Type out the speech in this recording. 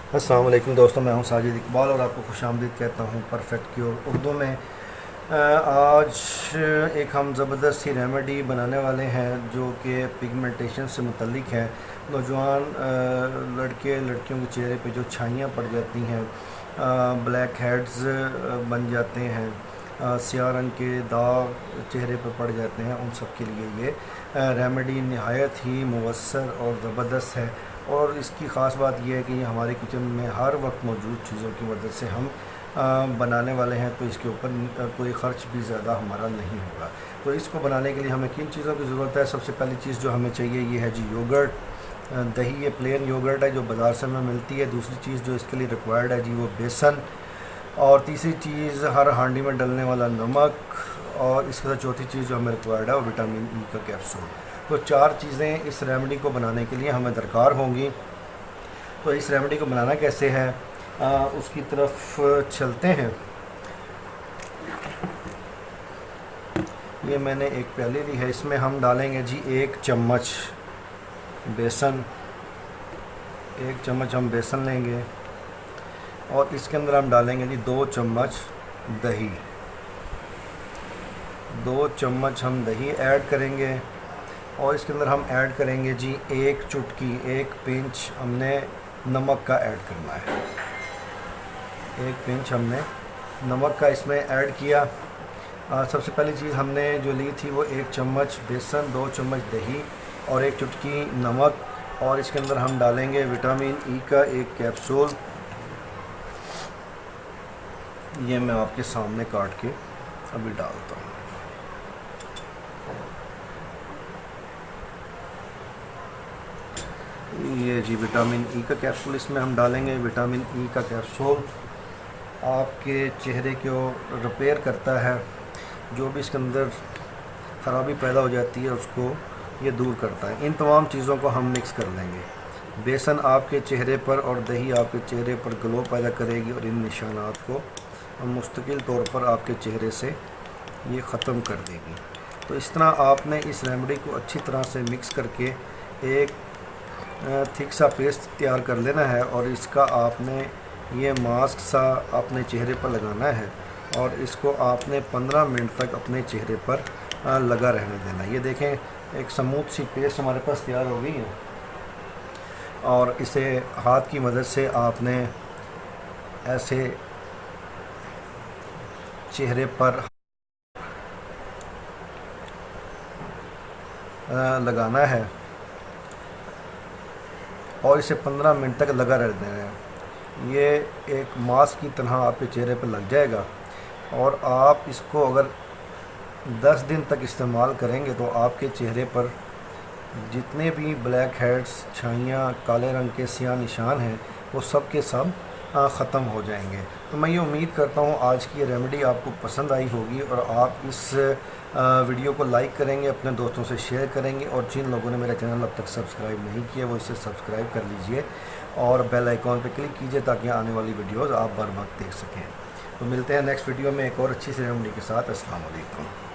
अस्सलाम वालेकुम दोस्तों, मैं हूं साजिद इकबाल और आपको खुशामदीद कहता हूं परफेक्ट क्योर उर्दू में। आज एक हम ज़बरदस्त सी रेमेडी बनाने वाले हैं जो कि पिगमेंटेशन से मुतल्लिक है। नौजवान लड़के लड़कियों के चेहरे पे जो छाइयाँ पड़ जाती हैं, ब्लैक हेड्स बन जाते हैं, स्याह रंग के दाग चेहरे पर पड़ जाते हैं, उन सब के लिए ये रेमेडी नहायत ही मुवस्सर और ज़बरदस्त है। और इसकी ख़ास बात यह है कि ये हमारे किचन में हर वक्त मौजूद चीज़ों की मदद से हम बनाने वाले हैं, तो इसके ऊपर कोई ख़र्च भी ज़्यादा हमारा नहीं होगा। तो इसको बनाने के लिए हमें किन चीज़ों की ज़रूरत है? सबसे पहली चीज़ जो हमें चाहिए ये है जी योगर्ट, दही। ये प्लेन योगर्ट है जो बाज़ार से हमें मिलती है। दूसरी चीज़ जो इसके लिए रिक्वायर्ड है जी वो बेसन, और तीसरी चीज़ हर हांडी में डलने वाला नमक, और इसके साथ चौथी चीज़ जो हमें रिक्वायर्ड है वो विटामिन ई का कैप्सूल। तो चार चीज़ें इस रेमेडी को बनाने के लिए हमें दरकार होंगी। तो इस रेमेडी को बनाना कैसे है उसकी तरफ चलते हैं। ये मैंने एक प्याली ली है, इसमें हम डालेंगे जी 1 चम्मच बेसन। 1 चम्मच हम बेसन लेंगे और इसके अंदर हम डालेंगे जी 2 चम्मच दही। 2 चम्मच हम दही ऐड करेंगे और इसके अंदर हम ऐड करेंगे जी 1 चुटकी, 1 पिंच हमने नमक का ऐड करना है। 1 पिंच हमने नमक का इसमें ऐड किया। सबसे पहली चीज़ हमने जो ली थी वो 1 चम्मच बेसन, 2 चम्मच दही और 1 चुटकी नमक, और इसके अंदर हम डालेंगे विटामिन ई का 1 कैप्सूल। ये मैं आपके सामने काट के अभी डालता हूँ। ये जी विटामिन ई का कैप्सूल इसमें हम डालेंगे। विटामिन ई का कैप्सूल आपके चेहरे को रिपेयर करता है, जो भी इसके अंदर ख़राबी पैदा हो जाती है उसको ये दूर करता है। इन तमाम चीज़ों को हम मिक्स कर लेंगे। बेसन आपके चेहरे पर और दही आपके चेहरे पर ग्लो पैदा करेगी और इन निशानात को मुस्तकिल तौर पर आपके चेहरे से ये ख़त्म कर देगी। तो इस तरह आपने इस रेमेडी को अच्छी तरह से मिक्स करके एक थिक सा पेस्ट तैयार कर लेना है, और इसका आपने ये मास्क सा अपने चेहरे पर लगाना है और इसको आपने 15 मिनट तक अपने चेहरे पर लगा रहने देना। ये देखें एक स्मूथ सी पेस्ट हमारे पास तैयार हो गई है, और इसे हाथ की मदद से आपने ऐसे चेहरे पर लगाना है और इसे 15 मिनट तक लगा रह देना है। ये एक मास्क की तरह आपके चेहरे पर लग जाएगा, और आप इसको अगर 10 दिन तक इस्तेमाल करेंगे तो आपके चेहरे पर जितने भी ब्लैक हेड्स, छाइयाँ, काले रंग के सियाह निशान हैं वो सब के सब ख़त्म हो जाएंगे। तो मैं ये उम्मीद करता हूँ आज की ये रेमेडी आपको पसंद आई होगी और आप इस वीडियो को लाइक करेंगे, अपने दोस्तों से शेयर करेंगे, और जिन लोगों ने मेरा चैनल अब तक सब्सक्राइब नहीं किया वो इसे सब्सक्राइब कर लीजिए और बेल आइकॉन पर क्लिक कीजिए ताकि आने वाली वीडियोज़ आप बर वक्त देख सकें। तो मिलते हैं नेक्स्ट वीडियो में एक और अच्छी सी रेमेडी के साथ। अस्सलाम वालेकुम।